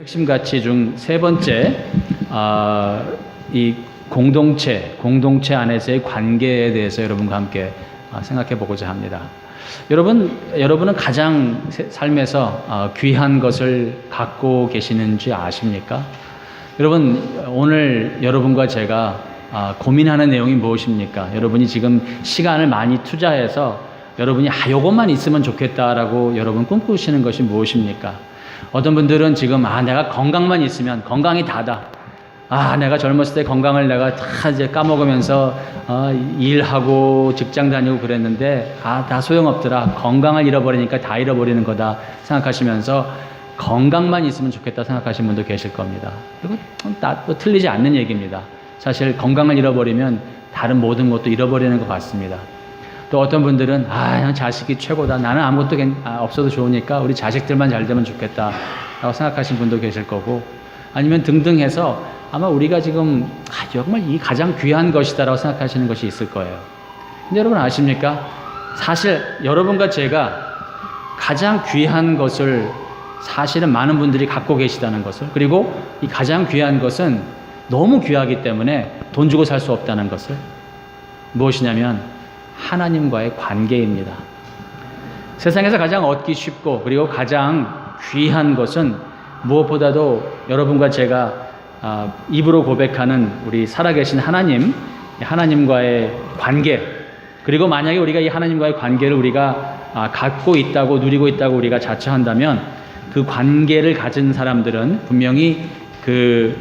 핵심 가치 중 세 번째, 이 공동체 안에서의 관계에 대해서 여러분과 함께 생각해 보고자 합니다. 여러분은 가장 삶에서 귀한 것을 갖고 계시는지 아십니까? 여러분, 오늘 여러분과 제가 고민하는 내용이 무엇입니까? 여러분이 지금 시간을 많이 투자해서 여러분이 요것만 있으면 좋겠다라고 여러분 꿈꾸시는 것이 무엇입니까? 어떤 분들은 지금 내가 건강만 있으면 건강이 다다. 내가 젊었을 때 건강을 내가 다 이제 까먹으면서 일하고 직장 다니고 그랬는데 다 소용없더라. 건강을 잃어버리니까 다 잃어버리는 거다 생각하시면서 건강만 있으면 좋겠다 생각하시는 분도 계실 겁니다. 이거 또 틀리지 않는 얘기입니다. 사실 건강을 잃어버리면 다른 모든 것도 잃어버리는 것 같습니다. 또 어떤 분들은 그냥 자식이 최고다. 나는 아무것도 없어도 좋으니까 우리 자식들만 잘 되면 좋겠다 라고 생각하시는 분도 계실 거고, 아니면 등등 해서 아마 우리가 지금 정말 이 가장 귀한 것이다 라고 생각하시는 것이 있을 거예요. 근데 여러분 아십니까? 사실 여러분과 제가 가장 귀한 것을 사실은 많은 분들이 갖고 계시다는 것을, 그리고 이 가장 귀한 것은 너무 귀하기 때문에 돈 주고 살 수 없다는 것을, 무엇이냐면 하나님과의 관계입니다. 세상에서 가장 얻기 쉽고 그리고 가장 귀한 것은 무엇보다도 여러분과 제가 입으로 고백하는 우리 살아계신 하나님과의 관계, 그리고 만약에 우리가 이 하나님과의 관계를 우리가 갖고 있다고, 누리고 있다고 우리가 자처한다면 그 관계를 가진 사람들은 분명히 그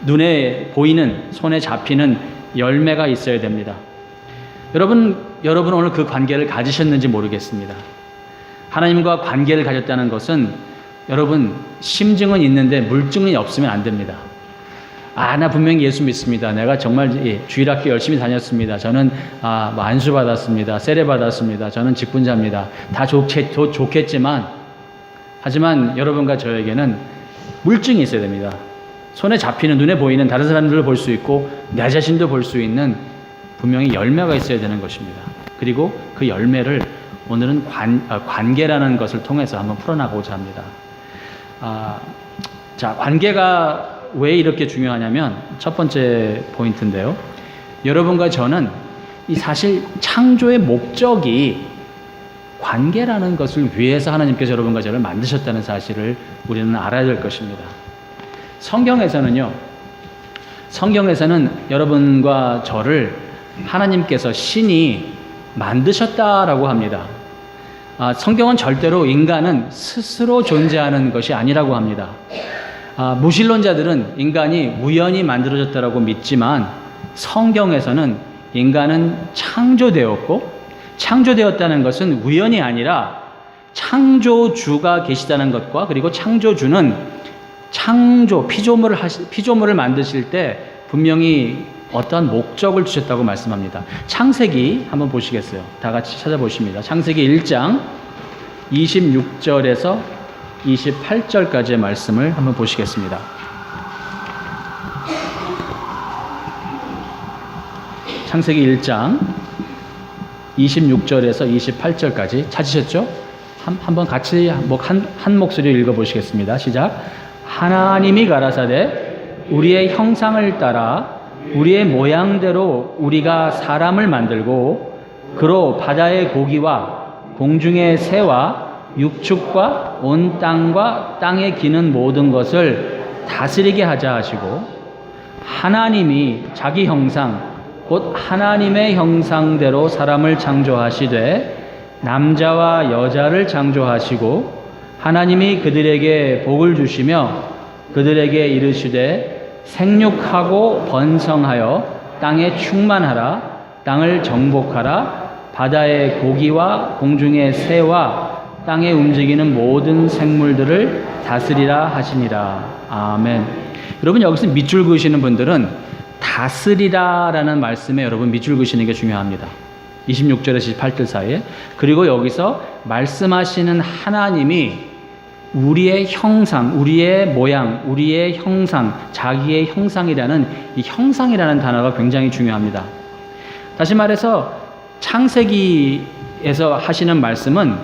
눈에 보이는, 손에 잡히는 열매가 있어야 됩니다. 여러분 오늘 그 관계를 가지셨는지 모르겠습니다. 하나님과 관계를 가졌다는 것은 여러분 심증은 있는데 물증이 없으면 안 됩니다. 나 분명히 예수 믿습니다. 내가 정말 주일학교 열심히 다녔습니다. 저는 안수 받았습니다. 세례 받았습니다. 저는 직분자입니다. 다 좋겠지만, 하지만 여러분과 저에게는 물증이 있어야 됩니다. 손에 잡히는, 눈에 보이는, 다른 사람들을 볼 수 있고 내 자신도 볼 수 있는 분명히 열매가 있어야 되는 것입니다. 그리고 그 열매를 오늘은 관계라는 것을 통해서 한번 풀어나가고자 합니다. 관계가 왜 이렇게 중요하냐면 첫 번째 포인트인데요. 여러분과 저는 사실 창조의 목적이 관계라는 것을 위해서 하나님께서 여러분과 저를 만드셨다는 사실을 우리는 알아야 될 것입니다. 성경에서는 여러분과 저를 하나님께서, 신이 만드셨다라고 합니다. 성경은 절대로 인간은 스스로 존재하는 것이 아니라고 합니다. 무신론자들은 인간이 우연히 만들어졌다고 믿지만 성경에서는 인간은 창조되었고, 창조되었다는 것은 우연이 아니라 창조주가 계시다는 것과, 그리고 창조주는 피조물을 만드실 때 분명히 어떠한 목적을 주셨다고 말씀합니다. 창세기 한번 보시겠어요? 다 같이 찾아보십니다. 창세기 1장 26절에서 28절까지의 말씀을 한번 보시겠습니다. 창세기 1장 26절에서 28절까지 찾으셨죠? 한번 같이 한 목소리로 읽어보시겠습니다. 시작. 하나님이 가라사대 우리의 형상을 따라 우리의 모양대로 우리가 사람을 만들고 그로 바다의 고기와 공중의 새와 육축과 온 땅과 땅에 기는 모든 것을 다스리게 하자 하시고, 하나님이 자기 형상 곧 하나님의 형상대로 사람을 창조하시되 남자와 여자를 창조하시고, 하나님이 그들에게 복을 주시며 그들에게 이르시되 생육하고 번성하여 땅에 충만하라. 땅을 정복하라. 바다의 고기와 공중의 새와 땅에 움직이는 모든 생물들을 다스리라 하시니라. 아멘. 여러분, 여기서 밑줄 그으시는 분들은 다스리라라는 말씀에 여러분 밑줄 그으시는 게 중요합니다. 26절에서 28절 사이에. 그리고 여기서 말씀하시는 하나님이 우리의 형상, 우리의 모양, 우리의 형상, 자기의 형상이라는 이 형상이라는 단어가 굉장히 중요합니다. 다시 말해서 창세기에서 하시는 말씀은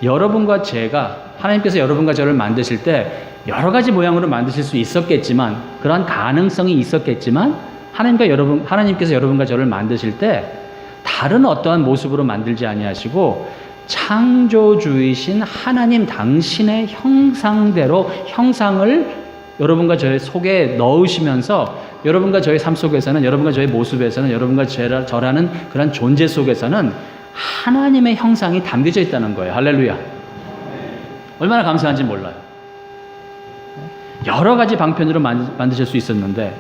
여러분과 제가, 하나님께서 여러분과 저를 만드실 때 여러 가지 모양으로 만드실 수 있었겠지만, 그러한 가능성이 있었겠지만, 하나님께서 여러분과 저를 만드실 때 다른 어떠한 모습으로 만들지 아니하시고 창조주이신 하나님 당신의 형상대로 형상을 여러분과 저의 속에 넣으시면서 여러분과 저의 삶 속에서는, 여러분과 저의 모습에서는, 여러분과 저라는 그런 존재 속에서는 하나님의 형상이 담겨져 있다는 거예요. 할렐루야. 얼마나 감사한지 몰라요. 여러 가지 방편으로 만드실 수 있었는데,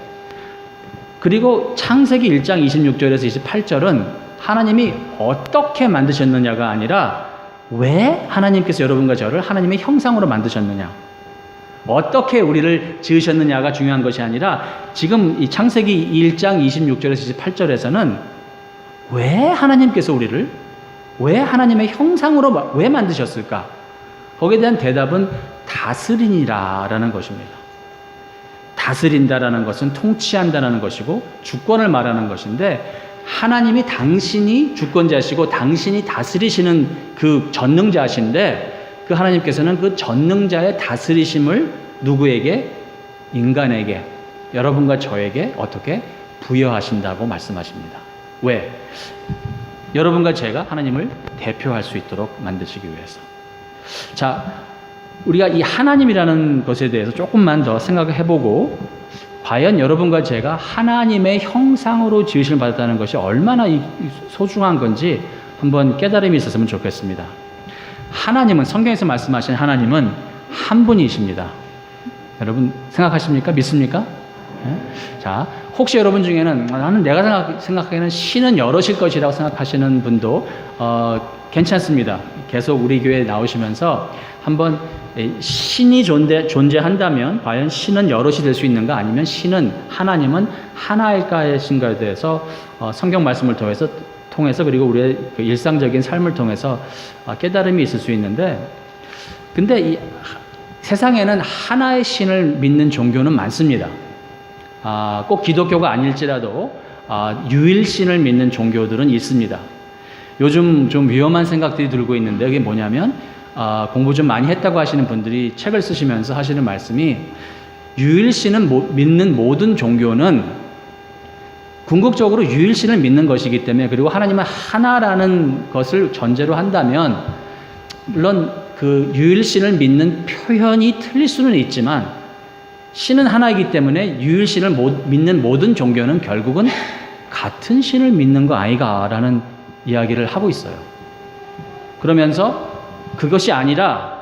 그리고 창세기 1장 26절에서 28절은 하나님이 어떻게 만드셨느냐가 아니라 왜 하나님께서 여러분과 저를 하나님의 형상으로 만드셨느냐, 어떻게 우리를 지으셨느냐가 중요한 것이 아니라 지금 이 창세기 1장 26절에서 28절에서는 왜 하나님께서 우리를 왜 하나님의 형상으로 왜 만드셨을까? 거기에 대한 대답은 다스리니라라는 것입니다. 다스린다라는 것은 통치한다라는 것이고 주권을 말하는 것인데, 하나님이 당신이 주권자시고 당신이 다스리시는 그 전능자신데, 그 하나님께서는 그 전능자의 다스리심을 누구에게? 인간에게, 여러분과 저에게 어떻게 부여하신다고 말씀하십니다. 왜? 여러분과 제가 하나님을 대표할 수 있도록 만드시기 위해서. 자, 우리가 이 하나님이라는 것에 대해서 조금만 더 생각을 해보고, 과연 여러분과 제가 하나님의 형상으로 지으심을 받았다는 것이 얼마나 소중한 건지 한번 깨달음이 있었으면 좋겠습니다. 하나님은, 성경에서 말씀하신 하나님은 한 분이십니다. 여러분 생각하십니까? 믿습니까? 네? 자, 혹시 여러분 중에는 나는 내가 생각하기에는 신은 여럿일 것이라고 생각하시는 분도 괜찮습니다. 계속 우리 교회에 나오시면서 한번 신이 존재한다면 과연 신은 여럿이 될 수 있는가, 아니면 신은, 하나님은 하나일까에 대해서 성경 말씀을 통해서 그리고 우리의 그 일상적인 삶을 통해서 깨달음이 있을 수 있는데, 근데 이 세상에는 하나의 신을 믿는 종교는 많습니다. 꼭 기독교가 아닐지라도 유일신을 믿는 종교들은 있습니다. 요즘 좀 위험한 생각들이 들고 있는데, 그게 뭐냐면 공부 좀 많이 했다고 하시는 분들이 책을 쓰시면서 하시는 말씀이, 유일신은 믿는 모든 종교는 궁극적으로 유일신을 믿는 것이기 때문에, 그리고 하나님은 하나라는 것을 전제로 한다면, 물론 그 유일신을 믿는 표현이 틀릴 수는 있지만 신은 하나이기 때문에 유일신을 믿는 모든 종교는 결국은 같은 신을 믿는 거 아이가라는 이야기를 하고 있어요. 그러면서 그것이 아니라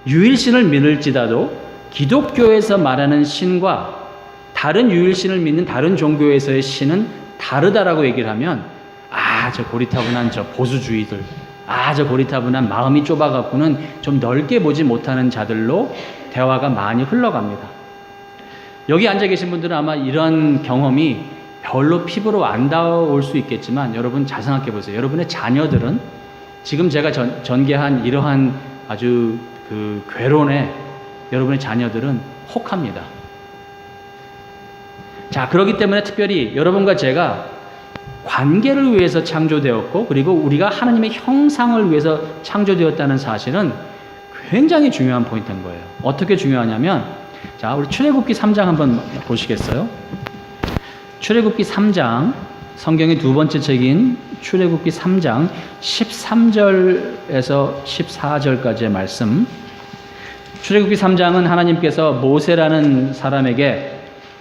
유일신을 믿을지라도 기독교에서 말하는 신과 다른 유일신을 믿는 다른 종교에서의 신은 다르다라고 얘기를 하면, 저 고리타분한 저 보수주의들, 저 고리타분한 마음이 좁아갖고는 좀 넓게 보지 못하는 자들로 대화가 많이 흘러갑니다. 여기 앉아 계신 분들은 아마 이런 경험이 별로 피부로 안 닿아올 수 있겠지만, 여러분 잘 생각해 보세요. 여러분의 자녀들은 지금 제가 전개한 이러한 아주 그 괴론에 여러분의 자녀들은 혹합니다. 자, 그렇기 때문에 특별히 여러분과 제가 관계를 위해서 창조되었고, 그리고 우리가 하나님의 형상을 위해서 창조되었다는 사실은 굉장히 중요한 포인트인 거예요. 어떻게 중요하냐면, 자, 우리 출애굽기 3장 한번 보시겠어요? 출애굽기 3장, 성경의 두 번째 책인 출애굽기 3장 13절에서 14절까지의 말씀. 출애굽기 3장은 하나님께서 모세라는 사람에게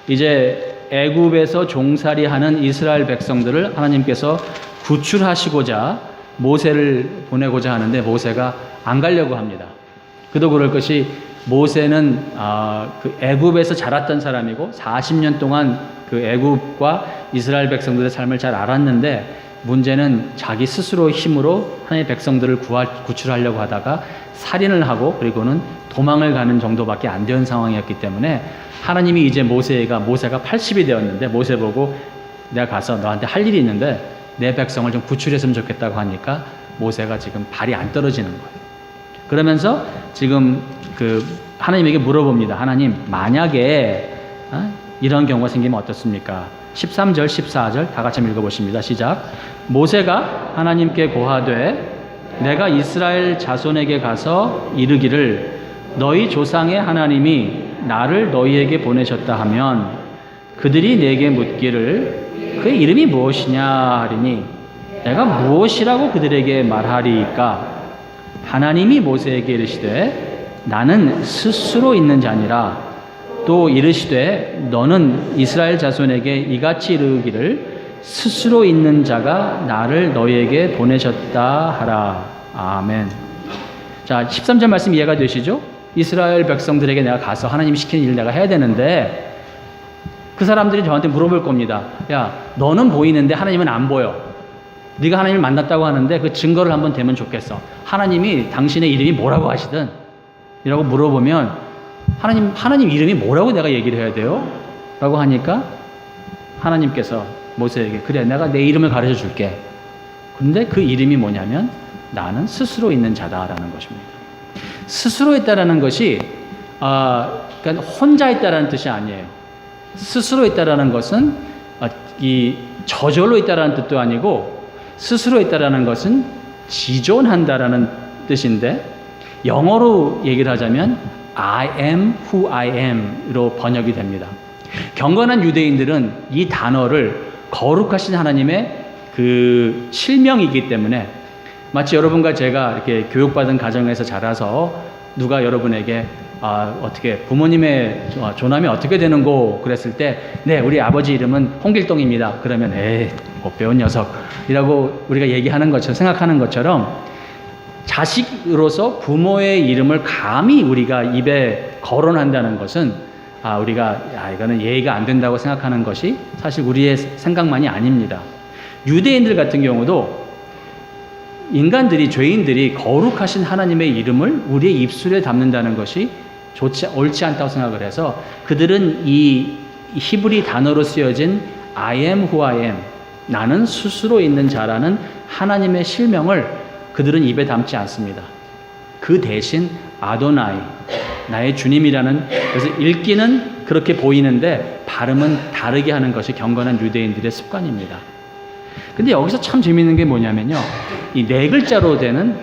이제 애굽에서 종살이하는 이스라엘 백성들을 하나님께서 구출하시고자 모세를 보내고자 하는데, 모세가 안 가려고 합니다. 그도 그럴 것이, 모세는 그 애굽에서 자랐던 사람이고 40년 동안 그 애굽과 이스라엘 백성들의 삶을 잘 알았는데, 문제는 자기 스스로 힘으로 하나님의 백성들을 구출하려고 하다가 살인을 하고 그리고는 도망을 가는 정도밖에 안 된 상황이었기 때문에, 하나님이 이제 모세가 80이 되었는데 모세 보고 내가 가서 너한테 할 일이 있는데 내 백성을 좀 구출했으면 좋겠다고 하니까 모세가 지금 발이 안 떨어지는 거예요. 그러면서 지금 그 하나님에게 물어봅니다. 하나님, 만약에 이런 경우가 생기면 어떻습니까? 13절, 14절 다 같이 읽어보십니다. 시작. 모세가 하나님께 고하되, 내가 이스라엘 자손에게 가서 이르기를 너희 조상의 하나님이 나를 너희에게 보내셨다 하면 그들이 내게 묻기를 그의 이름이 무엇이냐 하리니 내가 무엇이라고 그들에게 말하리이까? 하나님이 모세에게 이르시되 나는 스스로 있는 자니라. 또 이르시되 너는 이스라엘 자손에게 이같이 이르기를 스스로 있는 자가 나를 너희에게 보내셨다 하라. 아멘. 자, 13절 말씀 이해가 되시죠? 이스라엘 백성들에게 내가 가서 하나님이 시키는 일을 내가 해야 되는데 그 사람들이 저한테 물어볼 겁니다. 야, 너는 보이는데 하나님은 안 보여. 네가 하나님을 만났다고 하는데 그 증거를 한번 대면 좋겠어. 하나님이 당신의 이름이 뭐라고 하시든 이라고 물어보면 하나님 이름이 뭐라고 내가 얘기를 해야 돼요? 라고 하니까 하나님께서 모세에게 그래 내가 내 이름을 가르쳐 줄게. 근데 그 이름이 뭐냐면 나는 스스로 있는 자다라는 것입니다. 스스로 있다라는 것이 그러니까 혼자 있다라는 뜻이 아니에요. 스스로 있다라는 것은 이 저절로 있다라는 뜻도 아니고 스스로 있다라는 것은 지존한다라는 뜻인데 영어로 얘기를 하자면 I am who I am으로 번역이 됩니다. 경건한 유대인들은 이 단어를 거룩하신 하나님의 그 실명이기 때문에 마치 여러분과 제가 이렇게 교육받은 가정에서 자라서 누가 여러분에게 어떻게 부모님의 조남이 어떻게 되는고 그랬을 때 네 우리 아버지 이름은 홍길동입니다. 그러면 에이 못 배운 녀석이라고 우리가 얘기하는 것처럼 생각하는 것처럼 자식으로서 부모의 이름을 감히 우리가 입에 거론한다는 것은 우리가 이거는 예의가 안 된다고 생각하는 것이 사실 우리의 생각만이 아닙니다. 유대인들 같은 경우도 인간들이 죄인들이 거룩하신 하나님의 이름을 우리의 입술에 담는다는 것이 옳지 않다고 생각을 해서 그들은 이 히브리 단어로 쓰여진 I am who I am 나는 스스로 있는 자라는 하나님의 실명을 그들은 입에 담지 않습니다. 그 대신 아도나이 나의 주님이라는 그래서 읽기는 그렇게 보이는데 발음은 다르게 하는 것이 경건한 유대인들의 습관입니다. 근데 여기서 참 재미있는 게 뭐냐면요. 이 네 글자로 되는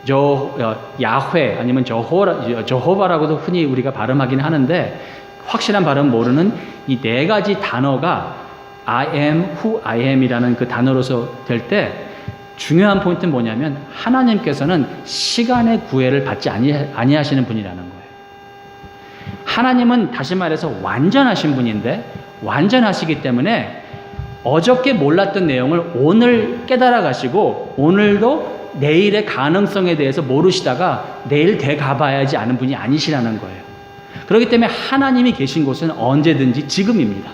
야훼 아니면 저호바라고도 흔히 우리가 발음하긴 하는데 확실한 발음 모르는 이 네 가지 단어가 I am who I am이라는 그 단어로서 될 때 중요한 포인트는 뭐냐면 하나님께서는 시간의 구애를 받지 아니하시는 분이라는 거예요. 하나님은 다시 말해서 완전하신 분인데 완전하시기 때문에 어저께 몰랐던 내용을 오늘 깨달아 가시고 오늘도 내일의 가능성에 대해서 모르시다가 내일 돼 가봐야지 아는 분이 아니시라는 거예요. 그렇기 때문에 하나님이 계신 곳은 언제든지 지금입니다.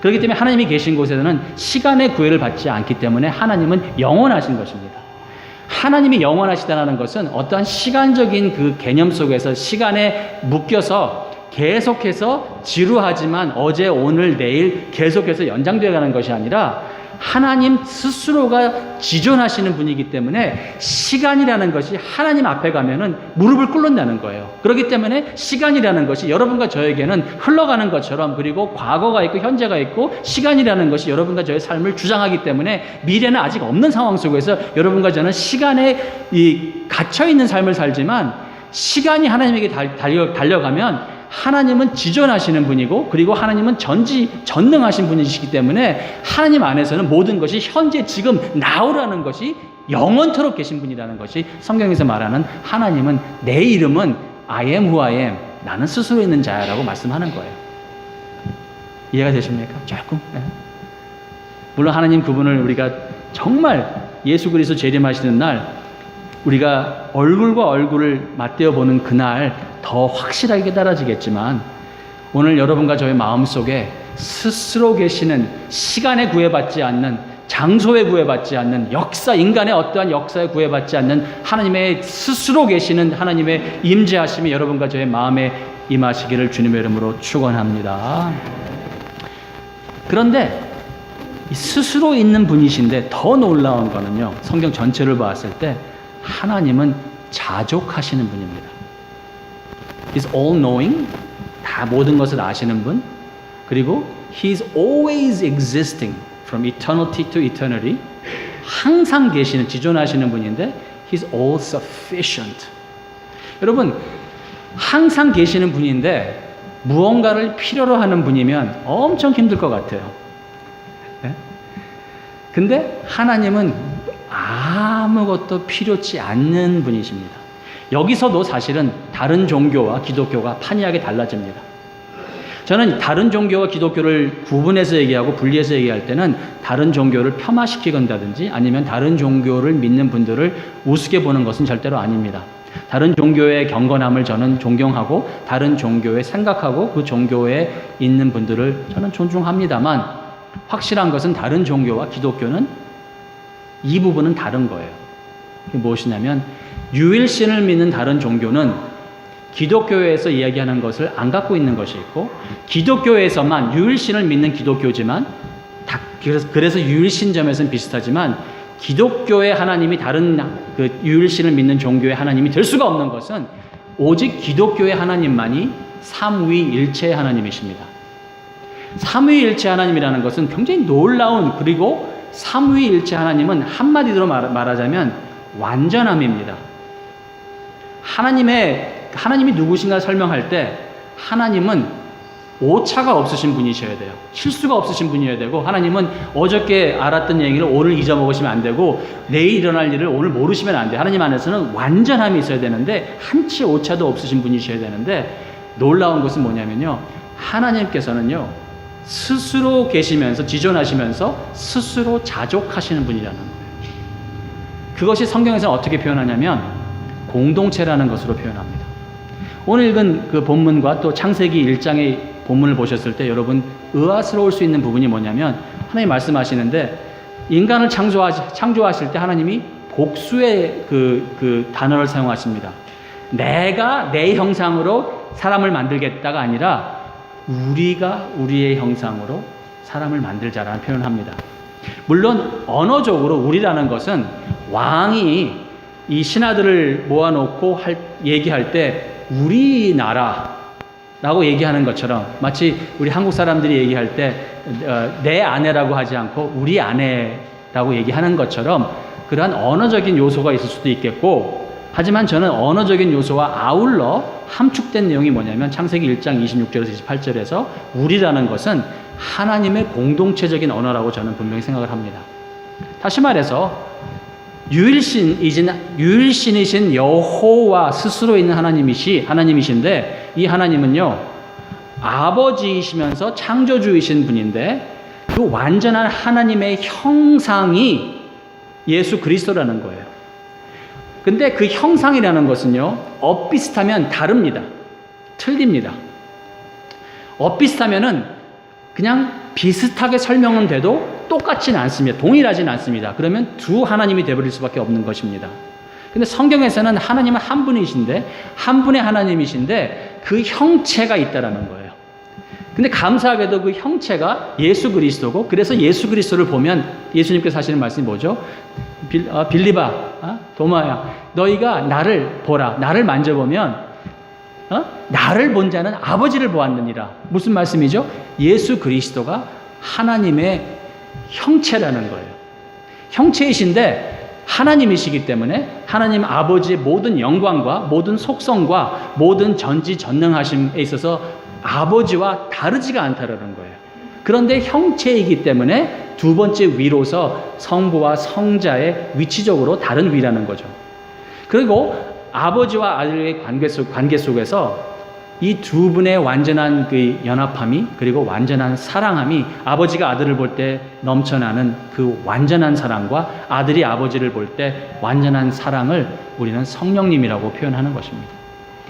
그렇기 때문에 하나님이 계신 곳에서는 시간의 구애를 받지 않기 때문에 하나님은 영원하신 것입니다. 하나님이 영원하시다는 것은 어떠한 시간적인 그 개념 속에서 시간에 묶여서 계속해서 지루하지만 어제 오늘 내일 계속해서 연장되어 가는 것이 아니라 하나님 스스로가 지존하시는 분이기 때문에 시간이라는 것이 하나님 앞에 가면은 무릎을 꿇는다는 거예요. 그렇기 때문에 시간이라는 것이 여러분과 저에게는 흘러가는 것처럼 그리고 과거가 있고 현재가 있고 시간이라는 것이 여러분과 저의 삶을 주장하기 때문에 미래는 아직 없는 상황 속에서 여러분과 저는 시간에 갇혀있는 삶을 살지만 시간이 하나님에게 달려가면 하나님은 지존하시는 분이고 그리고 하나님은 전능하신 분이시기 때문에 하나님 안에서는 모든 것이 현재 지금 now라는 것이 영원토록 계신 분이라는 것이 성경에서 말하는 하나님은 내 이름은 I am who I am 나는 스스로 있는 자야라고 말씀하는 거예요. 이해가 되십니까? 조금. 네. 물론 하나님 그분을 우리가 정말 예수 그리스도 재림하시는 날 우리가 얼굴과 얼굴을 맞대어 보는 그날 더 확실하게 깨달아지겠지만 오늘 여러분과 저의 마음속에 스스로 계시는 시간에 구애받지 않는 장소에 구애받지 않는 인간의 어떠한 역사에 구애받지 않는 하나님의 스스로 계시는 하나님의 임재하심이 여러분과 저의 마음에 임하시기를 주님의 이름으로 축원합니다. 그런데 스스로 있는 분이신데 더 놀라운 거는요. 성경 전체를 봤을 때 하나님은 자족하시는 분입니다. He's all knowing, 다 모든 것을 아시는 분. 그리고 He's always existing from eternity to eternity. 항상 계시는, 지존하시는 분인데 He's all sufficient. 여러분, 항상 계시는 분인데 무언가를 필요로 하는 분이면 엄청 힘들 것 같아요. 네? 근데 하나님은 아무것도 필요치 않는 분이십니다. 여기서도 사실은 다른 종교와 기독교가 판이하게 달라집니다. 저는 다른 종교와 기독교를 구분해서 얘기하고 분리해서 얘기할 때는 다른 종교를 폄하시키건다든지 아니면 다른 종교를 믿는 분들을 우습게 보는 것은 절대로 아닙니다. 다른 종교의 경건함을 저는 존경하고 다른 종교에 생각하고 그 종교에 있는 분들을 저는 존중합니다만 확실한 것은 다른 종교와 기독교는 이 부분은 다른 거예요. 그게 무엇이냐면 유일신을 믿는 다른 종교는 기독교에서 이야기하는 것을 안 갖고 있는 것이 있고 기독교에서만 유일신을 믿는 기독교지만 그래서 유일신 점에서는 비슷하지만 기독교의 하나님이 다른 그 유일신을 믿는 종교의 하나님이 될 수가 없는 것은 오직 기독교의 하나님만이 삼위일체의 하나님이십니다. 삼위일체 하나님이라는 것은 굉장히 놀라운 그리고 삼위일체 하나님은 한마디로 말하자면 완전함입니다. 하나님이 누구신가 설명할 때 하나님은 오차가 없으신 분이셔야 돼요. 실수가 없으신 분이어야 되고 하나님은 어저께 알았던 얘기를 오늘 잊어먹으시면 안 되고 내일 일어날 일을 오늘 모르시면 안 돼요. 하나님 안에서는 완전함이 있어야 되는데 한치 오차도 없으신 분이셔야 되는데 놀라운 것은 뭐냐면요. 하나님께서는요. 스스로 계시면서 지존하시면서 스스로 자족하시는 분이라는 거예요. 그것이 성경에서 어떻게 표현하냐면 공동체라는 것으로 표현합니다. 오늘 읽은 그 본문과 또 창세기 1장의 본문을 보셨을 때 여러분 의아스러울 수 있는 부분이 뭐냐면 하나님 말씀하시는데 인간을 창조하실 때 하나님이 복수의 그 단어를 사용하십니다. 내가 내 형상으로 사람을 만들겠다가 아니라 우리가 우리의 형상으로 사람을 만들자라는 표현을 합니다. 물론 언어적으로 우리라는 것은 왕이 이 신하들을 모아놓고 얘기할 때 우리나라라고 얘기하는 것처럼 마치 우리 한국 사람들이 얘기할 때 내 아내라고 하지 않고 우리 아내라고 얘기하는 것처럼 그러한 언어적인 요소가 있을 수도 있겠고 하지만 저는 언어적인 요소와 아울러 함축된 내용이 뭐냐면 창세기 1장 26절에서 28절에서 우리라는 것은 하나님의 공동체적인 언어라고 저는 분명히 생각을 합니다. 다시 말해서 유일신이신 여호와 스스로 있는 하나님이신데 이 하나님은요 아버지이시면서 창조주이신 분인데 그 완전한 하나님의 형상이 예수 그리스도라는 거예요. 근데 그 형상이라는 것은요 엇비슷하면 다릅니다. 틀립니다. 엇비슷하면은 그냥 비슷하게 설명은 돼도 똑같지는 않습니다. 동일하지는 않습니다. 그러면 두 하나님이 되어버릴 수밖에 없는 것입니다. 근데 성경에서는 하나님은 한 분이신데 한 분의 하나님이신데 그 형체가 있다라는 거예요. 근데 감사하게도 그 형체가 예수 그리스도고 그래서 예수 그리스도를 보면 예수님께서 하시는 말씀이 뭐죠? 빌리바, 도마야 너희가 나를 보라. 나를 만져보면 나를 본 자는 아버지를 보았느니라. 무슨 말씀이죠? 예수 그리스도가 하나님의 형체라는 거예요. 형체이신데 하나님이시기 때문에 하나님 아버지의 모든 영광과 모든 속성과 모든 전지전능하심에 있어서 아버지와 다르지가 않다라는 거예요. 그런데 형체이기 때문에 두 번째 위로서 성부와 성자의 위치적으로 다른 위라는 거죠. 그리고 아버지와 아들의 관계 속에서 이 두 분의 완전한 그 연합함이 그리고 완전한 사랑함이 아버지가 아들을 볼 때 넘쳐나는 그 완전한 사랑과 아들이 아버지를 볼 때 완전한 사랑을 우리는 성령님이라고 표현하는 것입니다.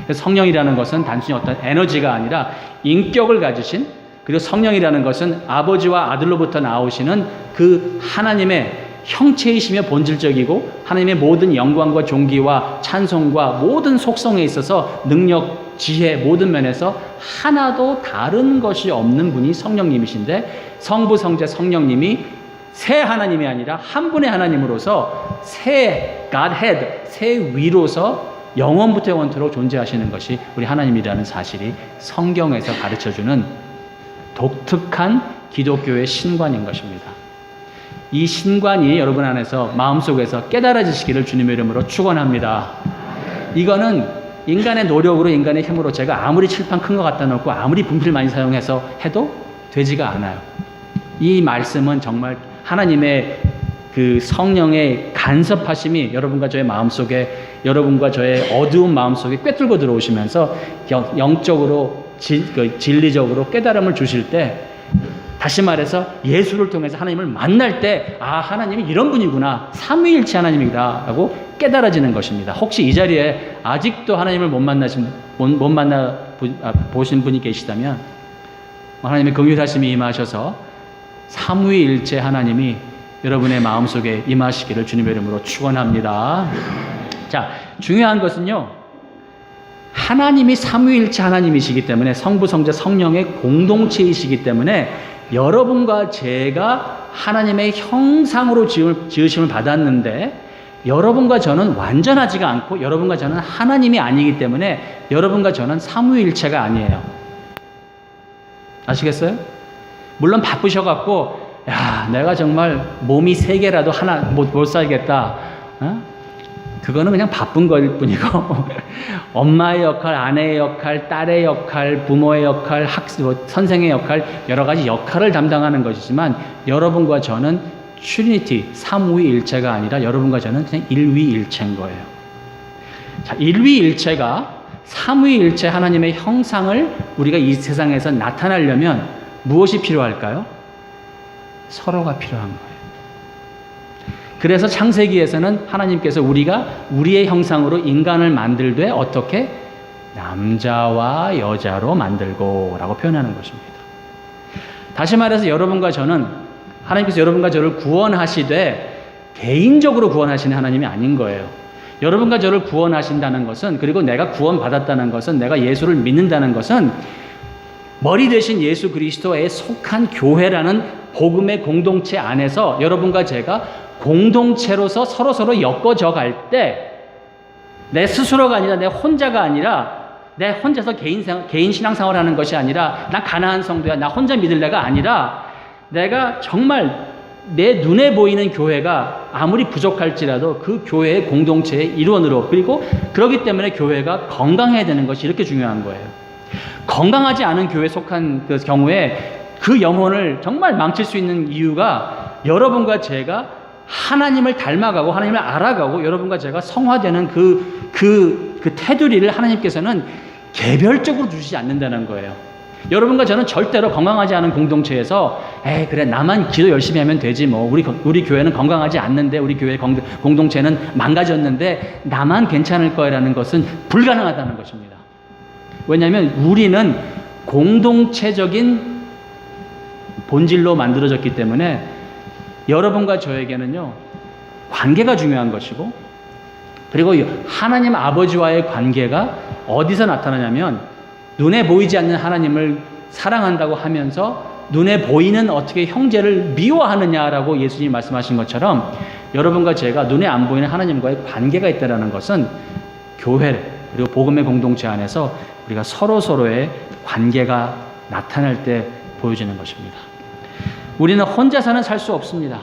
성령이라는 것은 단순히 어떤 에너지가 아니라 인격을 가지신 그리고 성령이라는 것은 아버지와 아들로부터 나오시는 그 하나님의 형체이시며 본질적이고 하나님의 모든 영광과 존귀와 찬송과 모든 속성에 있어서 능력, 지혜 모든 면에서 하나도 다른 것이 없는 분이 성령님이신데 성부, 성자, 성령님이 세 하나님이 아니라 한 분의 하나님으로서 세 Godhead, 세 위로서 영원부터 영원토록 존재하시는 것이 우리 하나님이라는 사실이 성경에서 가르쳐주는 독특한 기독교의 신관인 것입니다. 이 신관이 여러분 안에서 마음속에서 깨달아지시기를 주님의 이름으로 축원합니다. 이거는 인간의 노력으로 인간의 힘으로 제가 아무리 칠판 큰 거 갖다 놓고 아무리 분필 많이 사용해서 해도 되지가 않아요. 이 말씀은 정말 하나님의 그 성령의 간섭하심이 여러분과 저의 마음속에, 여러분과 저의 어두운 마음속에 꿰뚫고 들어오시면서 영적으로 진리적으로 깨달음을 주실 때, 다시 말해서 예수를 통해서 하나님을 만날 때, 아, 하나님이 이런 분이구나, 삼위일체 하나님이다 라고 깨달아지는 것입니다. 혹시 이 자리에 아직도 하나님을 못 만나 보신 분이 계시다면 하나님의 긍휼하심이 임하셔서 삼위일체 하나님이 여러분의 마음속에 임하시기를 주님의 이름으로 축원합니다. 자, 중요한 것은요, 하나님이 삼위일체 하나님이시기 때문에, 성부, 성자, 성령의 공동체이시기 때문에 여러분과 제가 하나님의 형상으로 지으심을 받았는데, 여러분과 저는 완전하지가 않고 여러분과 저는 하나님이 아니기 때문에 여러분과 저는 삼위일체가 아니에요. 아시겠어요? 물론 바쁘셔갖고, 야, 내가 정말 몸이 3개라도 하나 못 살겠다. 그거는 그냥 바쁜 거일 뿐이고, 엄마의 역할, 아내의 역할, 딸의 역할, 부모의 역할, 선생의 역할, 여러 가지 역할을 담당하는 것이지만, 여러분과 저는 트리니티, 삼위일체가 아니라 여러분과 저는 그냥 일위일체인 거예요. 자, 일위일체가 삼위일체 하나님의 형상을 우리가 이 세상에서 나타내려면 무엇이 필요할까요? 서로가 필요한 거예요. 그래서 창세기에서는 하나님께서 우리가 우리의 형상으로 인간을 만들되 어떻게? 남자와 여자로 만들고 라고 표현하는 것입니다. 다시 말해서 여러분과 저는, 하나님께서 여러분과 저를 구원하시되 개인적으로 구원하시는 하나님이 아닌 거예요. 여러분과 저를 구원하신다는 것은, 그리고 내가 구원받았다는 것은, 내가 예수를 믿는다는 것은 머리 대신 예수 그리스도에 속한 교회라는 복음의 공동체 안에서 여러분과 제가 공동체로서 서로서로 엮어져 갈 때, 내 스스로가 아니라, 내 혼자가 아니라, 내 혼자서 개인 신앙생활을 하는 것이 아니라, 나 가난한 성도야, 나 혼자 믿을래가 아니라, 내가 정말 내 눈에 보이는 교회가 아무리 부족할지라도 그 교회의 공동체의 일원으로, 그리고 그렇기 때문에 교회가 건강해야 되는 것이 이렇게 중요한 거예요. 건강하지 않은 교회에 속한 그 경우에 그 영혼을 정말 망칠 수 있는 이유가, 여러분과 제가 하나님을 닮아가고 하나님을 알아가고 여러분과 제가 성화되는 그 테두리를 하나님께서는 개별적으로 주시지 않는다는 거예요. 여러분과 저는 절대로 건강하지 않은 공동체에서 그래, 나만 기도 열심히 하면 되지 뭐, 우리 교회는 건강하지 않는데, 우리 교회 공동체는 망가졌는데 나만 괜찮을 거라는 것은 불가능하다는 것입니다. 왜냐하면 우리는 공동체적인 본질로 만들어졌기 때문에 여러분과 저에게는요, 관계가 중요한 것이고, 그리고 하나님 아버지와의 관계가 어디서 나타나냐면, 눈에 보이지 않는 하나님을 사랑한다고 하면서 눈에 보이는 어떻게 형제를 미워하느냐라고 예수님이 말씀하신 것처럼, 여러분과 제가 눈에 안 보이는 하나님과의 관계가 있다는 것은 교회, 그리고 복음의 공동체 안에서 우리가 서로서로의 관계가 나타날 때 보여지는 것입니다. 우리는 혼자서는 살 수 없습니다.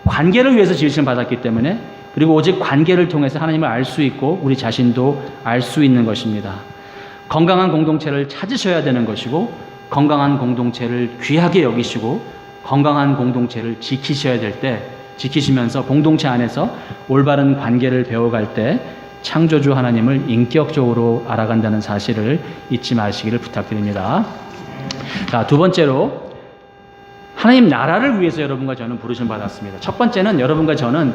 관계를 위해서 지으심을 받았기 때문에, 그리고 오직 관계를 통해서 하나님을 알 수 있고 우리 자신도 알 수 있는 것입니다. 건강한 공동체를 찾으셔야 되는 것이고, 건강한 공동체를 귀하게 여기시고 건강한 공동체를 지키셔야 될 때, 지키시면서 공동체 안에서 올바른 관계를 배워갈 때 창조주 하나님을 인격적으로 알아간다는 사실을 잊지 마시기를 부탁드립니다. 자, 두 번째로, 하나님 나라를 위해서 여러분과 저는 부르심 받았습니다. 첫 번째는 여러분과 저는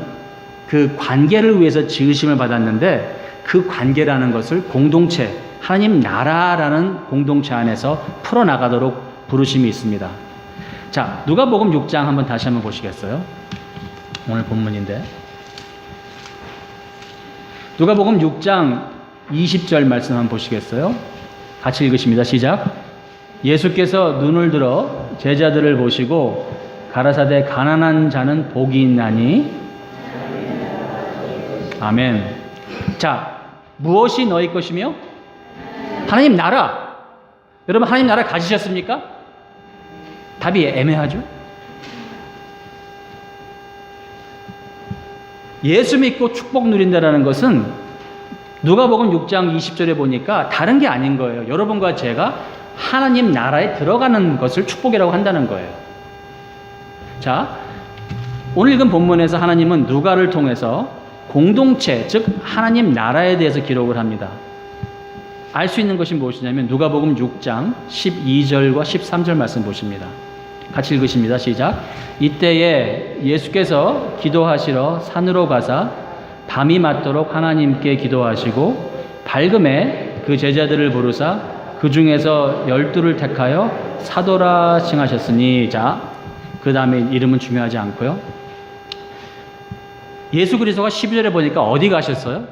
그 관계를 위해서 지으심을 받았는데, 그 관계라는 것을 공동체, 하나님 나라라는 공동체 안에서 풀어나가도록 부르심이 있습니다. 자, 누가복음 6장 다시 한번 보시겠어요? 오늘 본문인데, 누가복음 6장 20절 말씀 한번 보시겠어요? 같이 읽으십니다. 시작. 예수께서 눈을 들어 제자들을 보시고 가라사대 가난한 자는 복이 있나니. 아멘. 자, 무엇이 너희 것이며? 하나님 나라. 여러분, 하나님 나라 가지셨습니까? 답이 애매하죠? 예수 믿고 축복 누린다라는 것은 누가복음 6장 20절에 보니까 다른 게 아닌 거예요. 여러분과 제가 하나님 나라에 들어가는 것을 축복이라고 한다는 거예요. 자, 오늘 읽은 본문에서 하나님은 누가를 통해서 공동체, 즉 하나님 나라에 대해서 기록을 합니다. 알 수 있는 것이 무엇이냐면 누가복음 6장 12절과 13절 말씀 보십니다. 같이 읽으십니다. 시작. 이때에 예수께서 기도하시러 산으로 가사 밤이 맞도록 하나님께 기도하시고 밝음에 그 제자들을 부르사 그 중에서 12를 택하여 사도라 칭하셨으니, 자, 그 다음에 이름은 중요하지 않고요. 예수 그리스도가 12절에 보니까 어디 가셨어요?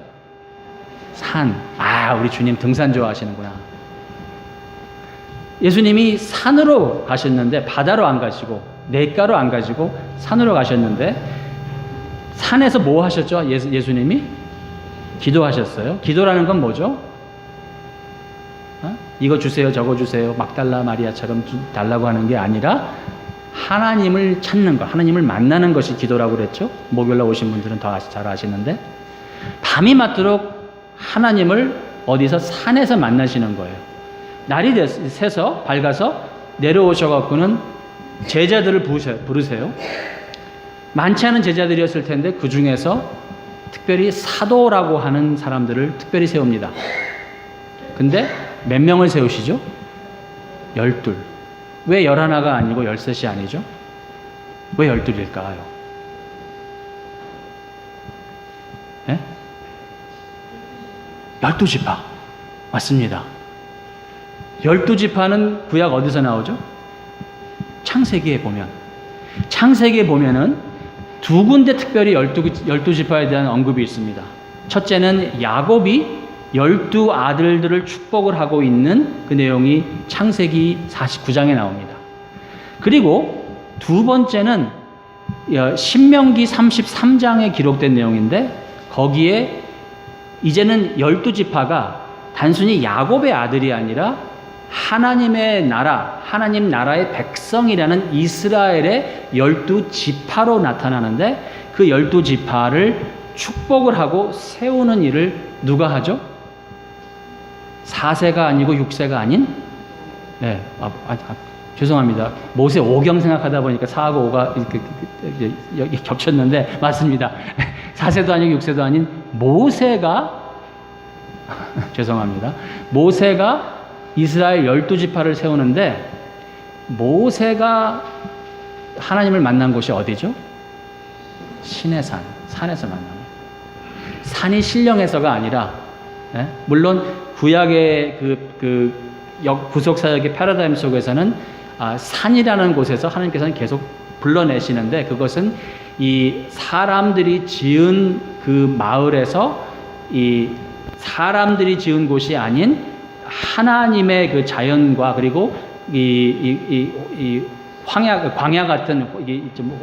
산. 아, 우리 주님 등산 좋아하시는구나. 예수님이 산으로 가셨는데 바다로 안 가시고 냇가로 안 가시고 산으로 가셨는데, 산에서 뭐 하셨죠? 예수님이 기도하셨어요. 기도라는 건 뭐죠? 이거 주세요, 저거 주세요, 막달라 마리아처럼 달라고 하는 게 아니라 하나님을 찾는 것, 하나님을 만나는 것이 기도라고 그랬죠. 목요일날 오신 분들은 더 잘 아시는데, 밤이 맞도록 하나님을 어디서 산에서 만나시는 거예요. 날이 새서 밝아서 내려오셔갖고는 제자들을 부르세요. 많지 않은 제자들이었을 텐데 그 중에서 특별히 사도라고 하는 사람들을 특별히 세웁니다. 근데 몇 명을 세우시죠? 12. 왜 11가 아니고 13이 아니죠? 왜 12일까요? 네? 12지파. 맞습니다. 12지파는 구약 어디서 나오죠? 창세기에 보면은 두 군데 특별히 12지파에 대한 언급이 있습니다. 첫째는 야곱이 12 아들들을 축복을 하고 있는 그 내용이 창세기 49장에 나옵니다. 그리고 두 번째는 신명기 33장에 기록된 내용인데, 거기에 이제는 12지파가 단순히 야곱의 아들이 아니라 하나님의 나라, 하나님 나라의 백성이라는 이스라엘의 12지파로 나타나는데, 그 12지파를 축복을 하고 세우는 일을 누가 하죠? 4세가 아니고 6세가 아닌? 네, 죄송합니다. 모세 5경 생각하다 보니까 4하고 5가 이렇게 겹쳤는데, 맞습니다. 4세도 아니고 6세도 아닌 모세가 죄송합니다. 모세가 이스라엘 12지파를 세우는데, 모세가 하나님을 만난 곳이 어디죠? 시내산, 산에서 만납니다. 산이 신령해서가 아니라, 물론 구약의 구속사역의 패러다임 속에서는 산이라는 곳에서 하나님께서는 계속 불러내시는데, 그것은 이 사람들이 지은 그 마을에서 이 사람들이 지은 곳이 아닌 하나님의 그 자연과, 그리고 이 광야 같은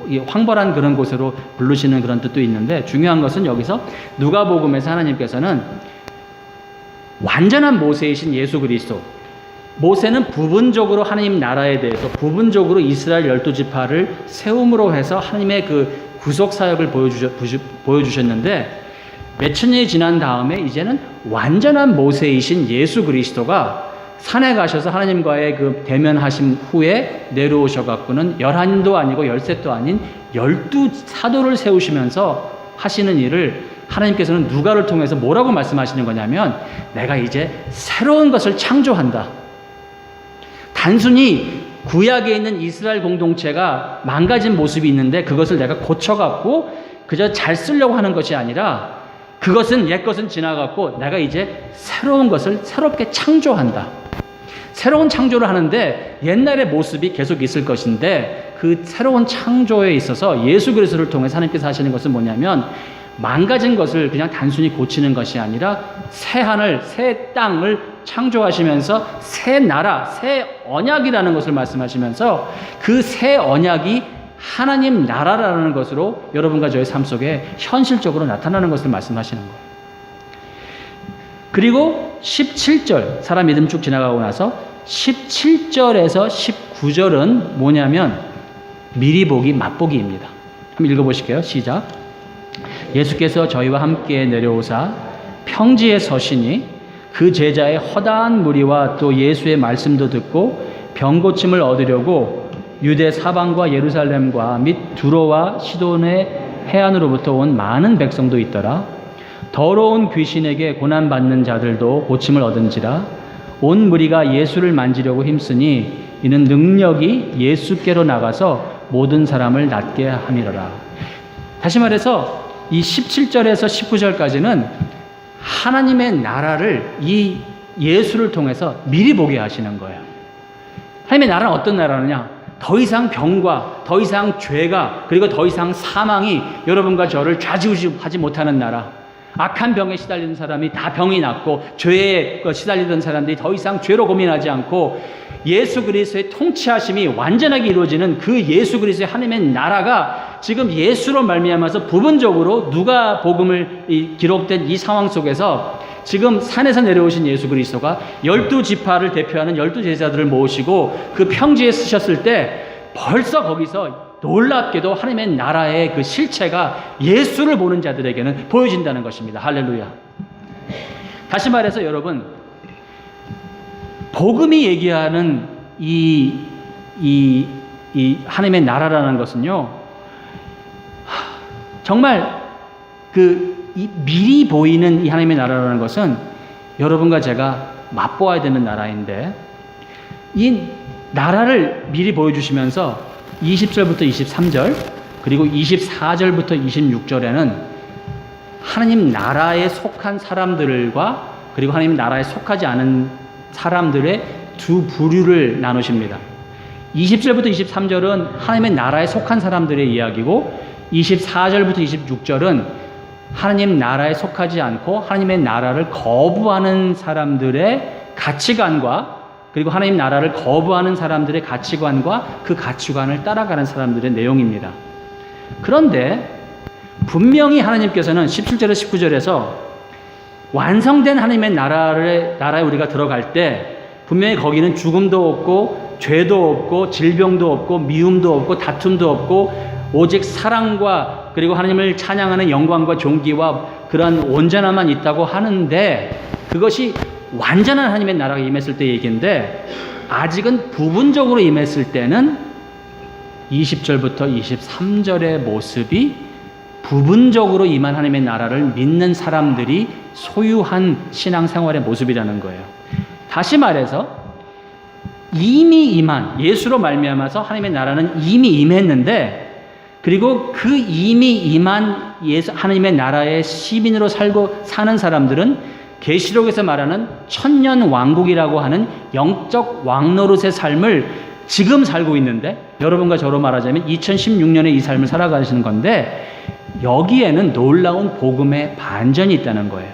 이 황벌한 그런 곳으로 부르시는 그런 뜻도 있는데, 중요한 것은 여기서 누가복음에서 하나님께서는 완전한 모세이신 예수 그리스도, 모세는 부분적으로 하나님 나라에 대해서 부분적으로 이스라엘 12지파를 세움으로 해서 하나님의 그 구속 사역을 보여주셨는데, 몇천 년이 지난 다음에 이제는 완전한 모세이신 예수 그리스도가 산에 가셔서 하나님과의 그 대면하심 후에 내려오셔갖고는 11도 아니고 13도 아닌 12사도를 세우시면서 하시는 일을 하나님께서는 누가를 통해서 뭐라고 말씀하시는 거냐면, 내가 이제 새로운 것을 창조한다. 단순히 구약에 있는 이스라엘 공동체가 망가진 모습이 있는데 그것을 내가 고쳐갖고 그저 잘 쓰려고 하는 것이 아니라, 그것은 옛것은 지나갔고 내가 이제 새로운 것을 새롭게 창조한다. 새로운 창조를 하는데 옛날의 모습이 계속 있을 것인데, 그 새로운 창조에 있어서 예수 그리스도를 통해서 하나님께서 하시는 것은 뭐냐면, 망가진 것을 그냥 단순히 고치는 것이 아니라 새 하늘, 새 땅을 창조하시면서 새 나라, 새 언약이라는 것을 말씀하시면서, 그 새 언약이 하나님 나라라는 것으로 여러분과 저의 삶 속에 현실적으로 나타나는 것을 말씀하시는 거예요. 그리고 17절, 사람 믿음 쭉 지나가고 나서 17절에서 19절은 뭐냐면 미리 보기, 맛보기입니다. 한번 읽어보실게요. 시작. 예수께서 저희와 함께 내려오사 평지에 서시니 그 제자의 허다한 무리와 또 예수의 말씀도 듣고 병고침을 얻으려고 유대 사방과 예루살렘과 및 두로와 시돈의 해안으로부터 온 많은 백성도 있더라. 더러운 귀신에게 고난받는 자들도 고침을 얻은지라. 온 무리가 예수를 만지려고 힘쓰니 이는 능력이 예수께로 나가서 모든 사람을 낫게 함이로라. 다시 말해서 이 17절에서 19절까지는 하나님의 나라를 이 예수를 통해서 미리 보게 하시는 거예요. 하나님의 나라는 어떤 나라느냐? 더 이상 병과 더 이상 죄가 그리고 더 이상 사망이 여러분과 저를 좌지우지하지 못하는 나라. 악한 병에 시달리는 사람이 다 병이 낫고 죄에 시달리던 사람들이 더 이상 죄로 고민하지 않고 예수 그리스도의 통치하심이 완전하게 이루어지는 그 예수 그리스도의 하나님의 나라가 지금 예수로 말미암아서 부분적으로 누가 복음을 기록된 이 상황 속에서 지금 산에서 내려오신 예수 그리스도가 12지파를 대표하는 12제자들을 모으시고 그 평지에 쓰셨을 때 벌써 거기서 놀랍게도 하나님의 나라의 그 실체가 예수를 보는 자들에게는 보여진다는 것입니다. 할렐루야. 다시 말해서 여러분, 복음이 얘기하는 이 하나님의 나라라는 것은요, 정말 이 미리 보이는 이 하나님의 나라라는 것은 여러분과 제가 맛보아야 되는 나라인데, 이 나라를 미리 보여주시면서 20절부터 23절 그리고 24절부터 26절에는 하나님 나라에 속한 사람들과 그리고 하나님 나라에 속하지 않은 사람들의 두 부류를 나누십니다. 20절부터 23절은 하나님의 나라에 속한 사람들의 이야기고 24절부터 26절은 하나님 나라에 속하지 않고 하나님의 나라를 거부하는 사람들의 가치관과 그리고 하나님 나라를 거부하는 사람들의 가치관과 그 가치관을 따라가는 사람들의 내용입니다. 그런데 분명히 하나님께서는 17절에서 19절에서 완성된 하나님의 나라에 우리가 들어갈 때 분명히 거기는 죽음도 없고 죄도 없고 질병도 없고 미움도 없고 다툼도 없고 오직 사랑과 그리고 하나님을 찬양하는 영광과 존귀와 그러한 온전함만 있다고 하는데, 그것이 완전한 하나님의 나라가 임했을 때 얘기인데 아직은 부분적으로 임했을 때는 20절부터 23절의 모습이 부분적으로 임한 하나님의 나라를 믿는 사람들이 소유한 신앙생활의 모습이라는 거예요. 다시 말해서 이미 임한 예수로 말미암아서 하나님의 나라는 이미 임했는데, 그리고 그 이미 임한 하나님의 나라의 시민으로 사는 사람들은 계시록에서 말하는 천년 왕국이라고 하는 영적 왕노릇의 삶을 지금 살고 있는데, 여러분과 저로 말하자면 2016년에 이 삶을 살아가시는 건데, 여기에는 놀라운 복음의 반전이 있다는 거예요.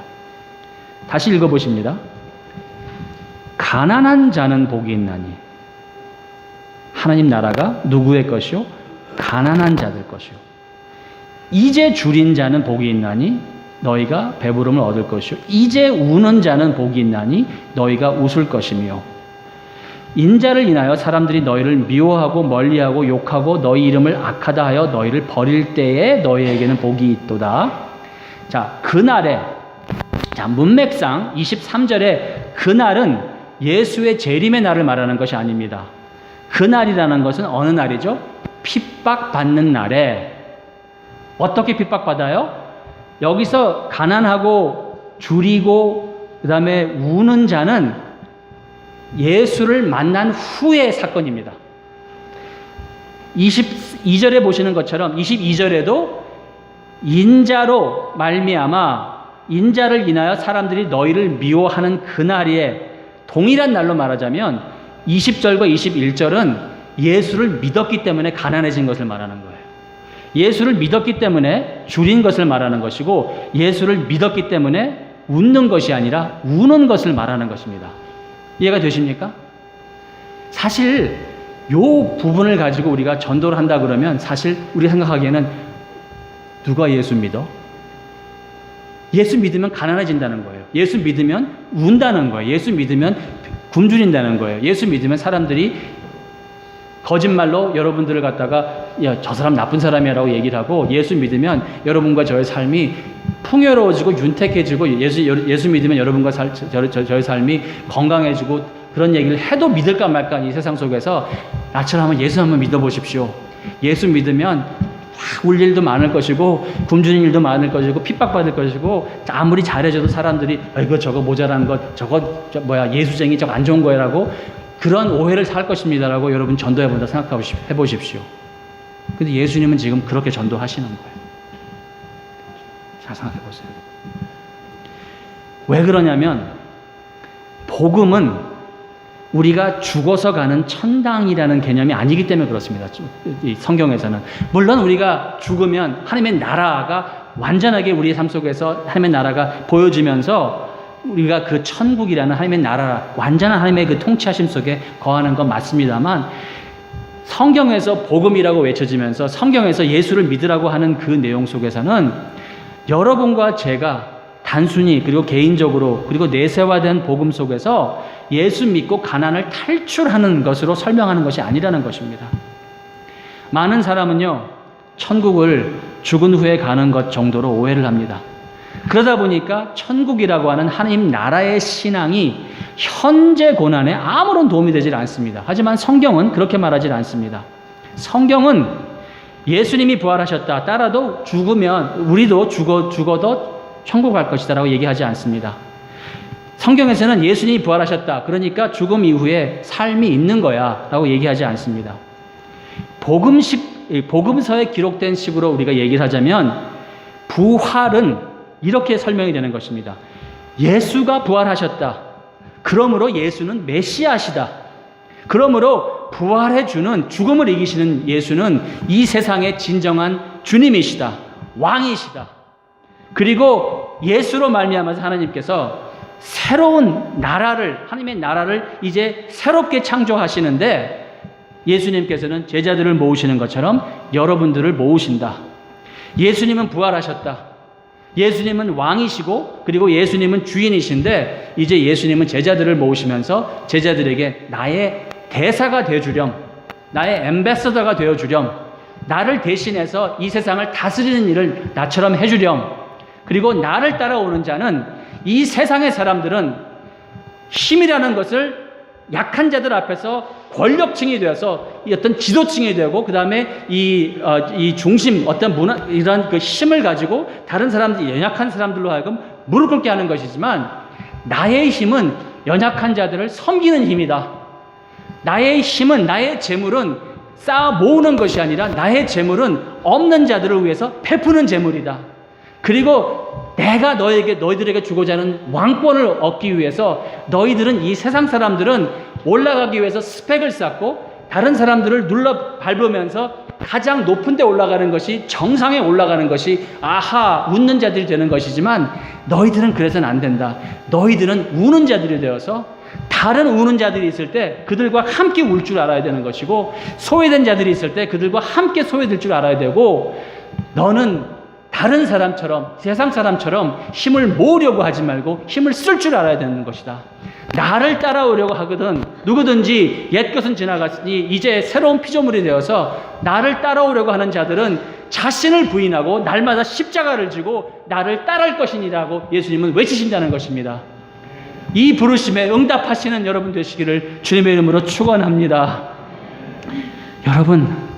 다시 읽어보십니다. 가난한 자는 복이 있나니. 하나님 나라가 누구의 것이요? 가난한 자들 것이요. 이제 줄인 자는 복이 있나니 너희가 배부름을 얻을 것이요. 이제 우는 자는 복이 있나니 너희가 웃을 것이며. 인자를 인하여 사람들이 너희를 미워하고 멀리하고 욕하고 너희 이름을 악하다 하여 너희를 버릴 때에 너희에게는 복이 있도다. 자, 그날에, 자, 문맥상 23절에 그날은 예수의 재림의 날을 말하는 것이 아닙니다. 그날이라는 것은 어느 날이죠? 핍박받는 날에. 어떻게 핍박받아요? 여기서 가난하고 줄이고 그 다음에 우는 자는 예수를 만난 후의 사건입니다. 22절에 보시는 것처럼 22절에도 인자로 말미암아 인자를 인하여 사람들이 너희를 미워하는 그날에 동일한 날로 말하자면 20절과 21절은 예수를 믿었기 때문에 가난해진 것을 말하는 거예요. 예수를 믿었기 때문에 줄인 것을 말하는 것이고, 예수를 믿었기 때문에 웃는 것이 아니라 우는 것을 말하는 것입니다. 이해가 되십니까? 사실 이 부분을 가지고 우리가 전도를 한다 그러면 사실 우리 생각하기에는 누가 예수 믿어? 예수 믿으면 가난해진다는 거예요. 예수 믿으면 운다는 거예요. 예수 믿으면 굶주린다는 거예요. 예수 믿으면 사람들이 거짓말로 여러분들을 갖다가 야, 저 사람 나쁜 사람이라고 얘기를 하고, 예수 믿으면 여러분과 저의 삶이 풍요로워지고 윤택해지고 예수 믿으면 여러분과 저의 삶이 건강해지고 그런 얘기를 해도 믿을까 말까 이 세상 속에서 나처럼 한번 예수 한번 믿어보십시오. 예수 믿으면 울 일도 많을 것이고 굶주린 일도 많을 것이고 핍박받을 것이고 아무리 잘해줘도 사람들이 이거 저거 모자란 것 저거 예수쟁이 저거 안 좋은 거라고 그런 오해를 살 것입니다라고 여러분 전도해본다 해보십시오. 근데 예수님은 지금 그렇게 전도하시는 거예요. 잘 생각해보세요. 왜 그러냐면 복음은 우리가 죽어서 가는 천당이라는 개념이 아니기 때문에 그렇습니다. 이 성경에서는. 물론 우리가 죽으면 하나님의 나라가 완전하게 우리의 삶 속에서 하나님의 나라가 보여지면서 우리가 그 천국이라는 하나님의 나라, 완전한 하나님의 그 통치하심 속에 거하는 건 맞습니다만 성경에서 복음이라고 외쳐지면서 성경에서 예수를 믿으라고 하는 그 내용 속에서는 여러분과 제가 단순히 그리고 개인적으로 그리고 내세화된 복음 속에서 예수 믿고 가난을 탈출하는 것으로 설명하는 것이 아니라는 것입니다. 많은 사람은요, 천국을 죽은 후에 가는 것 정도로 오해를 합니다. 그러다 보니까 천국이라고 하는 하나님 나라의 신앙이 현재 고난에 아무런 도움이 되질 않습니다. 하지만 성경은 그렇게 말하지 않습니다. 성경은 예수님이 부활하셨다. 따라도 죽으면 우리도 죽어도 천국 갈 것이다라고 얘기하지 않습니다. 성경에서는 예수님이 부활하셨다. 그러니까 죽음 이후에 삶이 있는 거야 라고 얘기하지 않습니다. 복음서에 기록된 식으로 우리가 얘기를 하자면 부활은 이렇게 설명이 되는 것입니다. 예수가 부활하셨다. 그러므로 예수는 메시아시다. 그러므로 부활해주는 죽음을 이기시는 예수는 이 세상의 진정한 주님이시다. 왕이시다. 그리고 예수로 말미암아서 하나님께서 새로운 나라를 하나님의 나라를 이제 새롭게 창조하시는데 예수님께서는 제자들을 모으시는 것처럼 여러분들을 모으신다. 예수님은 부활하셨다. 예수님은 왕이시고 그리고 예수님은 주인이신데 이제 예수님은 제자들을 모으시면서 제자들에게 나의 대사가 되어주렴, 나의 앰베서더가 되어주렴, 나를 대신해서 이 세상을 다스리는 일을 나처럼 해주렴. 그리고 나를 따라오는 자는 이 세상의 사람들은 힘이라는 것을 약한 자들 앞에서 권력층이 되어서 어떤 지도층이 되고 그 다음에 이 중심 어떤 문화 이런 그 힘을 가지고 다른 사람들 연약한 사람들로 하여금 무릎 꿇게 하는 것이지만 나의 힘은 연약한 자들을 섬기는 힘이다. 나의 힘은 나의 재물은 쌓아 모으는 것이 아니라 나의 재물은 없는 자들을 위해서 베푸는 재물이다. 그리고 내가 너희들에게 주고자 하는 왕권을 얻기 위해서 너희들은 이 세상 사람들은 올라가기 위해서 스펙을 쌓고 다른 사람들을 눌러 밟으면서 가장 높은 데 올라가는 것이 정상에 올라가는 것이 아하 웃는 자들이 되는 것이지만 너희들은 그래서는 안 된다. 너희들은 우는 자들이 되어서 다른 우는 자들이 있을 때 그들과 함께 울 줄 알아야 되는 것이고 소외된 자들이 있을 때 그들과 함께 소외될 줄 알아야 되고 너는 다른 사람처럼 세상 사람처럼 힘을 모으려고 하지 말고 힘을 쓸 줄 알아야 되는 것이다. 나를 따라오려고 하거든 누구든지 옛것은 지나갔으니 이제 새로운 피조물이 되어서 나를 따라오려고 하는 자들은 자신을 부인하고 날마다 십자가를 지고 나를 따를 것이니라고 예수님은 외치신다는 것입니다. 이 부르심에 응답하시는 여러분 되시기를 주님의 이름으로 축원합니다. 여러분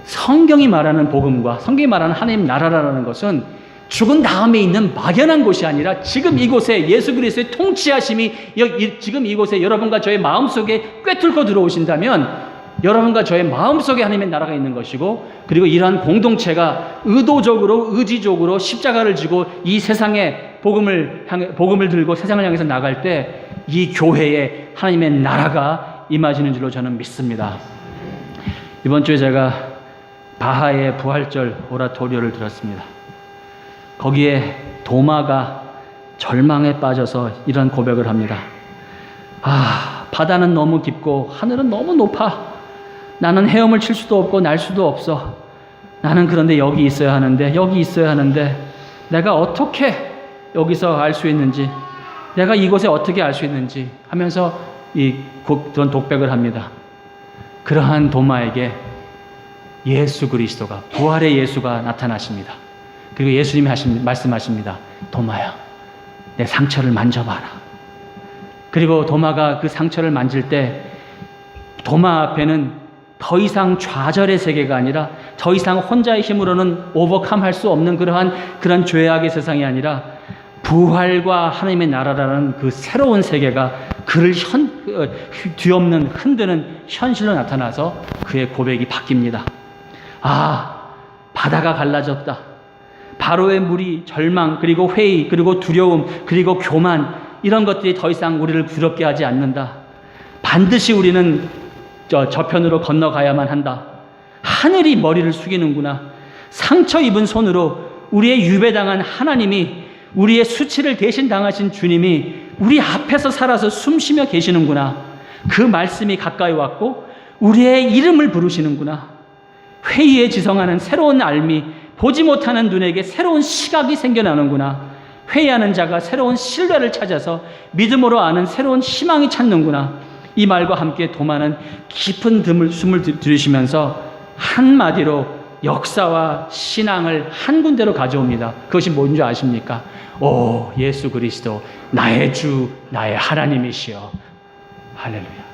성경이 말하는 복음과 성경이 말하는 하나님 나라라는 것은 죽은 다음에 있는 막연한 곳이 아니라 지금 이곳에 예수 그리스도의 통치하심이 지금 이곳에 여러분과 저의 마음속에 꿰뚫고 들어오신다면 여러분과 저의 마음속에 하나님의 나라가 있는 것이고 그리고 이러한 공동체가 의도적으로 의지적으로 십자가를 지고 이 세상에 복음을 들고 세상을 향해서 나갈 때 이 교회에 하나님의 나라가 임하시는 줄로 저는 믿습니다. 이번 주에 제가 바하의 부활절 오라토리오를 들었습니다. 거기에 도마가 절망에 빠져서 이런 고백을 합니다. 바다는 너무 깊고 하늘은 너무 높아. 나는 헤엄을 칠 수도 없고 날 수도 없어. 나는 그런데 여기 있어야 하는데 내가 어떻게 여기서 알 수 있는지, 내가 이곳에 어떻게 알 수 있는지 하면서 그런 독백을 합니다. 그러한 도마에게 예수 그리스도가 부활의 예수가 나타나십니다. 그리고 예수님이 말씀하십니다. 도마야, 내 상처를 만져봐라. 그리고 도마가 그 상처를 만질 때 도마 앞에는 더 이상 좌절의 세계가 아니라 더 이상 혼자의 힘으로는 오버컴할 수 없는 그런 죄악의 세상이 아니라 부활과 하나님의 나라라는 그 새로운 세계가 그를 뒤엎는 흔드는 현실로 나타나서 그의 고백이 바뀝니다. 아, 바다가 갈라졌다. 바로의 물이 절망, 그리고 회의, 그리고 두려움, 그리고 교만, 이런 것들이 더 이상 우리를 두렵게 하지 않는다. 반드시 우리는 저편으로 건너가야만 한다. 하늘이 머리를 숙이는구나. 상처 입은 손으로 우리의 유배당한 하나님이, 우리의 수치를 대신 당하신 주님이 우리 앞에서 살아서 숨쉬며 계시는구나. 그 말씀이 가까이 왔고 우리의 이름을 부르시는구나. 회의에 지성하는 새로운 알미, 보지 못하는 눈에게 새로운 시각이 생겨나는구나. 회의하는 자가 새로운 신뢰를 찾아서 믿음으로 아는 새로운 희망이 찾는구나. 이 말과 함께 도마는 깊은 숨을 들이쉬면서 한마디로 역사와 신앙을 한 군데로 가져옵니다. 그것이 뭔지 아십니까? 오, 예수 그리스도 나의 주, 나의 하나님이시여. 할렐루야.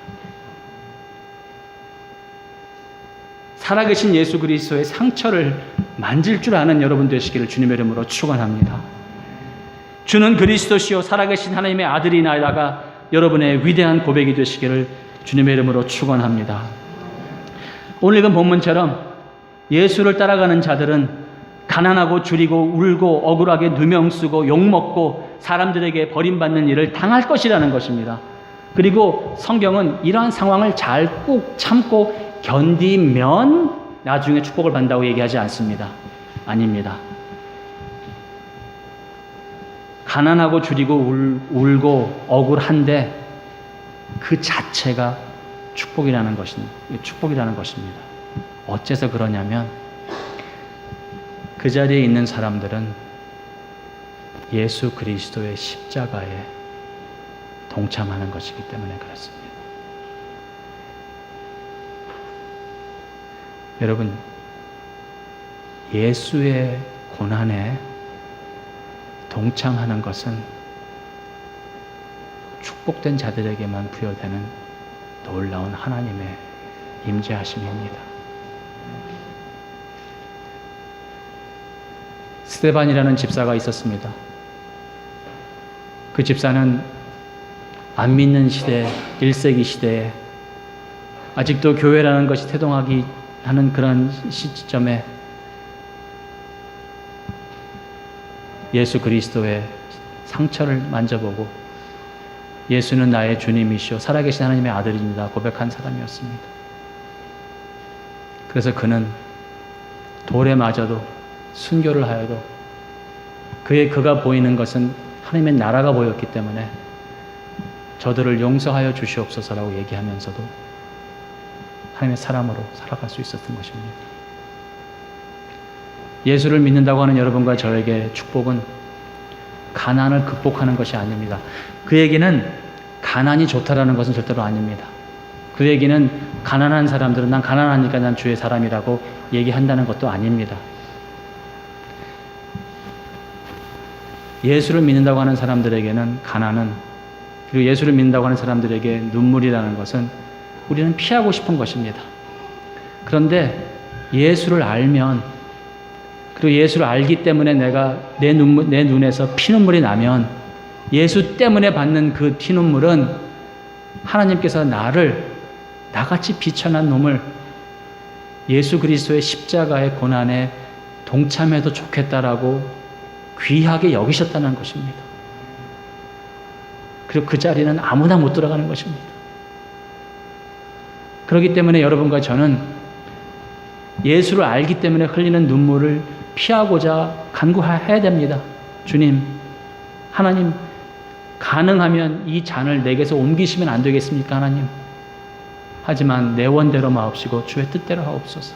살아계신 예수 그리스도의 상처를 만질 줄 아는 여러분 되시기를 주님의 이름으로 축원합니다. 주는 그리스도시요 살아계신 하나님의 아들이나이다가 여러분의 위대한 고백이 되시기를 주님의 이름으로 축원합니다. 오늘 읽은 본문처럼 예수를 따라가는 자들은 가난하고 줄이고 울고 억울하게 누명 쓰고 욕먹고 사람들에게 버림받는 일을 당할 것이라는 것입니다. 그리고 성경은 이러한 상황을 잘 꾹 참고 견디면 나중에 축복을 받는다고 얘기하지 않습니다. 아닙니다. 가난하고 줄이고 울고 억울한데 그 자체가 축복이라는 것입니다. 어째서 그러냐면 그 자리에 있는 사람들은 예수 그리스도의 십자가에 동참하는 것이기 때문에 그렇습니다. 여러분, 예수의 고난에 동참하는 것은 축복된 자들에게만 부여되는 놀라운 하나님의 임재하심입니다. 스데반이라는 집사가 있었습니다. 그 집사는 안 믿는 시대, 1세기 시대에 아직도 교회라는 것이 태동하기 하는 그런 시점에 예수 그리스도의 상처를 만져보고 예수는 나의 주님이시오 살아계신 하나님의 아들입니다 고백한 사람이었습니다. 그래서 그는 돌에 맞아도 순교를 하여도 그가 보이는 것은 하나님의 나라가 보였기 때문에 저들을 용서하여 주시옵소서라고 얘기하면서도 하나님의 사람으로 살아갈 수 있었던 것입니다. 예수를 믿는다고 하는 여러분과 저에게 축복은 가난을 극복하는 것이 아닙니다. 그 얘기는 가난이 좋다라는 것은 절대로 아닙니다. 그 얘기는 가난한 사람들은 난 가난하니까 난 주의 사람이라고 얘기한다는 것도 아닙니다. 예수를 믿는다고 하는 사람들에게는 가난은, 그리고 예수를 믿는다고 하는 사람들에게 눈물이라는 것은 우리는 피하고 싶은 것입니다. 그런데 예수를 알면, 그리고 예수를 알기 때문에 내가 내 눈에서 피눈물이 나면 예수 때문에 받는 그 피눈물은 하나님께서 나같이 비천한 놈을 예수 그리스도의 십자가의 고난에 동참해도 좋겠다라고 귀하게 여기셨다는 것입니다. 그리고 그 자리는 아무나 못 들어가는 것입니다. 그렇기 때문에 여러분과 저는 예수를 알기 때문에 흘리는 눈물을 피하고자 간구해야 됩니다. 주님, 하나님, 가능하면 이 잔을 내게서 옮기시면 안 되겠습니까, 하나님? 하지만 내 원대로 마옵시고 주의 뜻대로 하옵소서.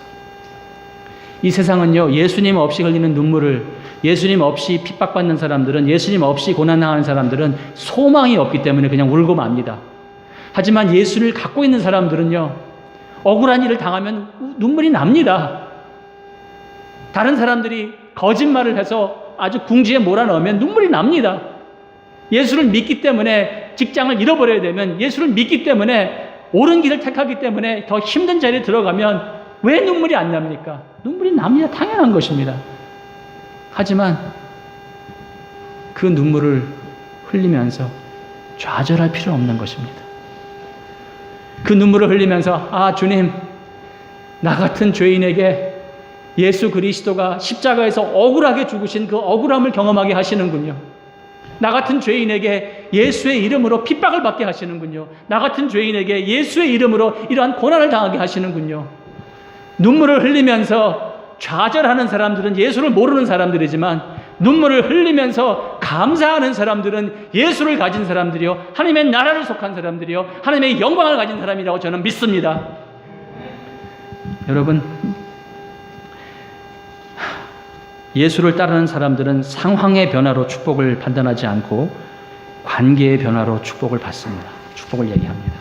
이 세상은요, 예수님 없이 흘리는 눈물을, 예수님 없이 핍박받는 사람들은, 예수님 없이 고난당하는 사람들은 소망이 없기 때문에 그냥 울고 맙니다. 하지만 예수를 갖고 있는 사람들은요, 억울한 일을 당하면 눈물이 납니다. 다른 사람들이 거짓말을 해서 아주 궁지에 몰아넣으면 눈물이 납니다. 예수를 믿기 때문에 직장을 잃어버려야 되면, 예수를 믿기 때문에 옳은 길을 택하기 때문에 더 힘든 자리에 들어가면 왜 눈물이 안 납니까? 눈물이 납니다. 당연한 것입니다. 하지만 그 눈물을 흘리면서 좌절할 필요 없는 것입니다. 그 눈물을 흘리면서 아, 주님, 나 같은 죄인에게 예수 그리스도가 십자가에서 억울하게 죽으신 그 억울함을 경험하게 하시는군요. 나 같은 죄인에게 예수의 이름으로 핍박을 받게 하시는군요. 나 같은 죄인에게 예수의 이름으로 이러한 고난을 당하게 하시는군요. 눈물을 흘리면서 좌절하는 사람들은 예수를 모르는 사람들이지만, 눈물을 흘리면서 감사하는 사람들은 예수를 가진 사람들이요, 하나님의 나라를 속한 사람들이요, 하나님의 영광을 가진 사람이라고 저는 믿습니다. 여러분, 예수를 따르는 사람들은 상황의 변화로 축복을 판단하지 않고 관계의 변화로 축복을 받습니다. 축복을 얘기합니다.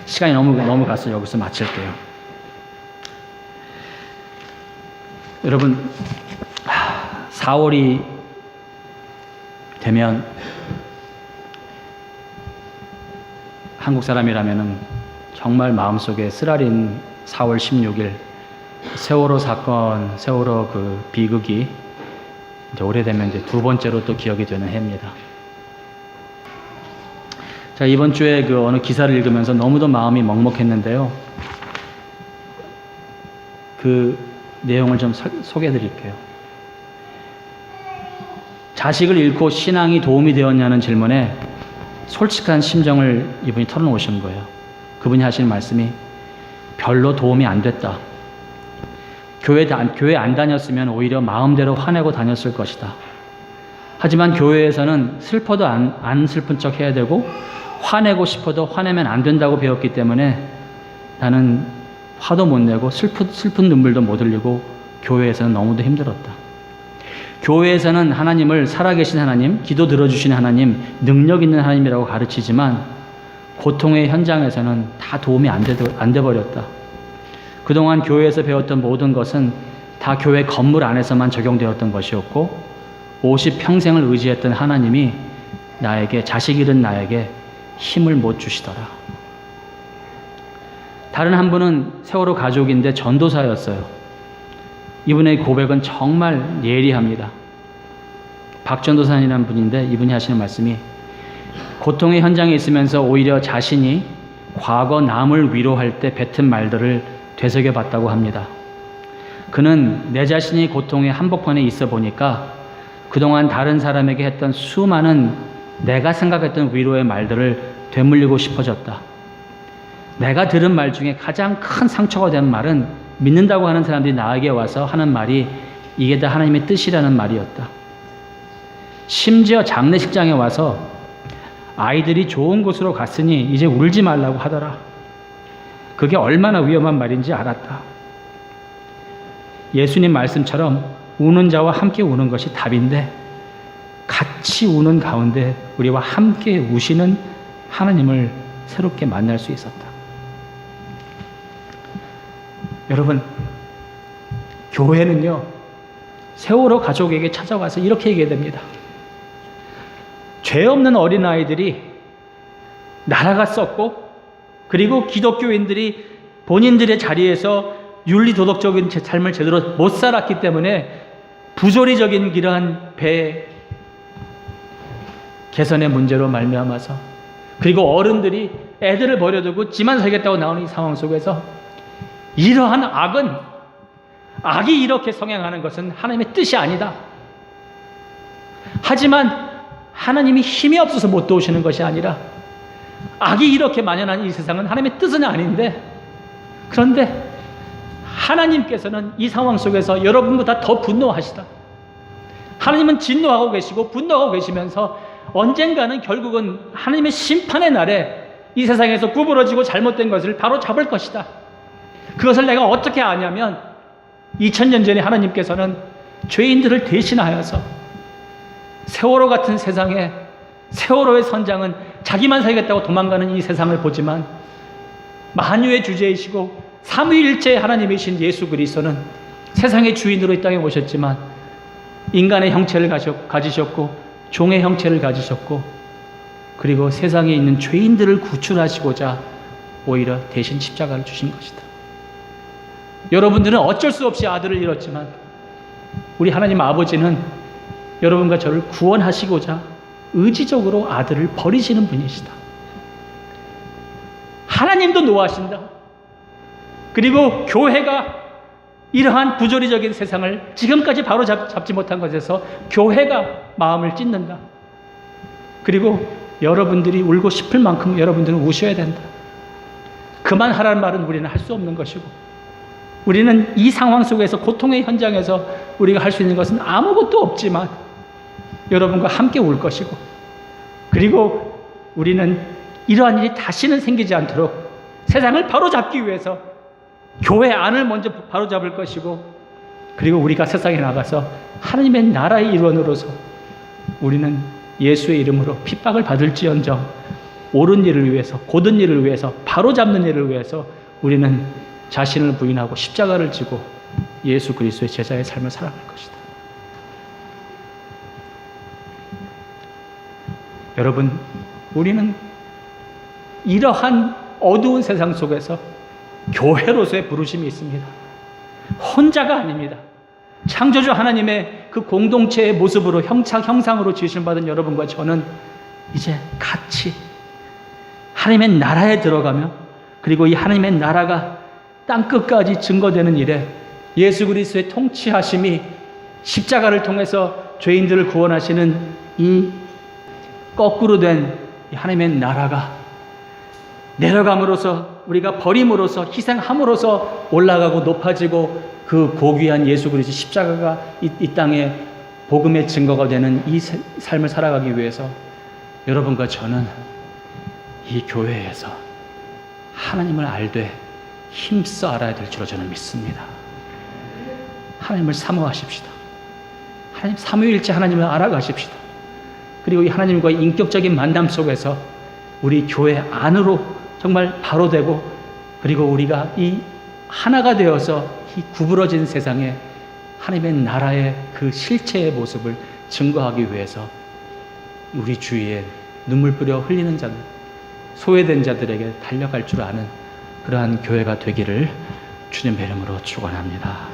시간이 너무 가서 여기서 마칠게요. 여러분, 4월이 되면 한국 사람이라면 정말 마음속에 쓰라린 4월 16일 세월호 사건, 세월호 그 비극이 이제 오래되면 이제 두 번째로 또 기억이 되는 해입니다. 자, 이번 주에 그 어느 기사를 읽으면서 너무도 마음이 먹먹했는데요. 그 내용을 좀 소개해 드릴게요. 자식을 잃고 신앙이 도움이 되었냐는 질문에 솔직한 심정을 이분이 털어놓으신 거예요. 그분이 하시는 말씀이 별로 도움이 안 됐다. 교회 안 다녔으면 오히려 마음대로 화내고 다녔을 것이다. 하지만 교회에서는 슬퍼도 안 슬픈 척 해야 되고 화내고 싶어도 화내면 안 된다고 배웠기 때문에 나는 화도 못 내고 슬픈 눈물도 못 흘리고 교회에서는 너무도 힘들었다. 교회에서는 하나님을 살아계신 하나님, 기도 들어주시는 하나님, 능력 있는 하나님이라고 가르치지만 고통의 현장에서는 다 도움이 안 돼버렸다. 그동안 교회에서 배웠던 모든 것은 다 교회 건물 안에서만 적용되었던 것이었고 50평생을 의지했던 하나님이 자식 잃은 나에게 힘을 못 주시더라. 다른 한 분은 세월호 가족인데 전도사였어요. 이분의 고백은 정말 예리합니다. 박전도사님이라는 분인데 이분이 하시는 말씀이 고통의 현장에 있으면서 오히려 자신이 과거 남을 위로할 때 뱉은 말들을 되새겨봤다고 합니다. 그는 내 자신이 고통의 한복판에 있어 보니까 그동안 다른 사람에게 했던 수많은 내가 생각했던 위로의 말들을 되물리고 싶어졌다. 내가 들은 말 중에 가장 큰 상처가 된 말은 믿는다고 하는 사람들이 나에게 와서 하는 말이 이게 다 하나님의 뜻이라는 말이었다. 심지어 장례식장에 와서 아이들이 좋은 곳으로 갔으니 이제 울지 말라고 하더라. 그게 얼마나 위험한 말인지 알았다. 예수님 말씀처럼 우는 자와 함께 우는 것이 답인데 같이 우는 가운데 우리와 함께 우시는 하나님을 새롭게 만날 수 있었다. 여러분, 교회는요, 세월호 가족에게 찾아와서 이렇게 얘기해야 됩니다. 죄 없는 어린아이들이 나라가 썩고 그리고 기독교인들이 본인들의 자리에서 윤리도덕적인 삶을 제대로 못 살았기 때문에 부조리적인 이러한 배 개선의 문제로 말미암아서 그리고 어른들이 애들을 버려두고 지만 살겠다고 나오는 이 상황 속에서 이러한 악이 이렇게 성행하는 것은 하나님의 뜻이 아니다. 하지만 하나님이 힘이 없어서 못 도우시는 것이 아니라 악이 이렇게 만연한 이 세상은 하나님의 뜻은 아닌데, 그런데 하나님께서는 이 상황 속에서 여러분보다 더 분노하시다. 하나님은 진노하고 계시고 분노하고 계시면서 언젠가는 결국은 하나님의 심판의 날에 이 세상에서 구부러지고 잘못된 것을 바로 잡을 것이다. 그것을 내가 어떻게 아냐면 2000년 전에 하나님께서는 죄인들을 대신하여서 세월호 같은 세상에 세월호의 선장은 자기만 살겠다고 도망가는 이 세상을 보지만 만유의 주제이시고 삼위일체 하나님이신 예수 그리스도는 세상의 주인으로 이 땅에 오셨지만 인간의 형체를 가지셨고 종의 형체를 가지셨고 그리고 세상에 있는 죄인들을 구출하시고자 오히려 대신 십자가를 주신 것이다. 여러분들은 어쩔 수 없이 아들을 잃었지만 우리 하나님 아버지는 여러분과 저를 구원하시고자 의지적으로 아들을 버리시는 분이시다. 하나님도 노하신다. 그리고 교회가 이러한 부조리적인 세상을 지금까지 바로 잡지 못한 것에서 교회가 마음을 찢는다. 그리고 여러분들이 울고 싶을 만큼 여러분들은 우셔야 된다. 그만하라는 말은 우리는 할 수 없는 것이고 우리는 이 상황 속에서 고통의 현장에서 우리가 할 수 있는 것은 아무것도 없지만 여러분과 함께 울 것이고 그리고 우리는 이러한 일이 다시는 생기지 않도록 세상을 바로잡기 위해서 교회 안을 먼저 바로잡을 것이고 그리고 우리가 세상에 나가서 하나님의 나라의 일원으로서 우리는 예수의 이름으로 핍박을 받을지언정 옳은 일을 위해서 곧은 일을 위해서 바로잡는 일을 위해서 우리는 자신을 부인하고 십자가를 지고 예수 그리스도의 제자의 삶을 살아갈 것이다. 여러분, 우리는 이러한 어두운 세상 속에서 교회로서의 부르심이 있습니다. 혼자가 아닙니다. 창조주 하나님의 그 공동체의 모습으로 형상으로 지으심받은 여러분과 저는 이제 같이 하나님의 나라에 들어가며 그리고 이 하나님의 나라가 땅끝까지 증거되는 일에 예수 그리스도의 통치하심이 십자가를 통해서 죄인들을 구원하시는 이 거꾸로 된 하나님의 나라가 내려감으로써 우리가 버림으로써 희생함으로써 올라가고 높아지고 그 고귀한 예수 그리스도 십자가가 이 땅에 복음의 증거가 되는 이 삶을 살아가기 위해서 여러분과 저는 이 교회에서 하나님을 알되 힘써 알아야 될 줄로 저는 믿습니다. 하나님을 사모하십시다. 하나님 삼위일체 하나님을 알아가십시다. 그리고 이 하나님과의 인격적인 만남 속에서 우리 교회 안으로 정말 바로 되고 그리고 우리가 이 하나가 되어서 이 구부러진 세상에 하나님의 나라의 그 실체의 모습을 증거하기 위해서 우리 주위에 눈물 뿌려 흘리는 자들, 소외된 자들에게 달려갈 줄 아는 그러한 교회가 되기를 주님의 이름으로 축원합니다.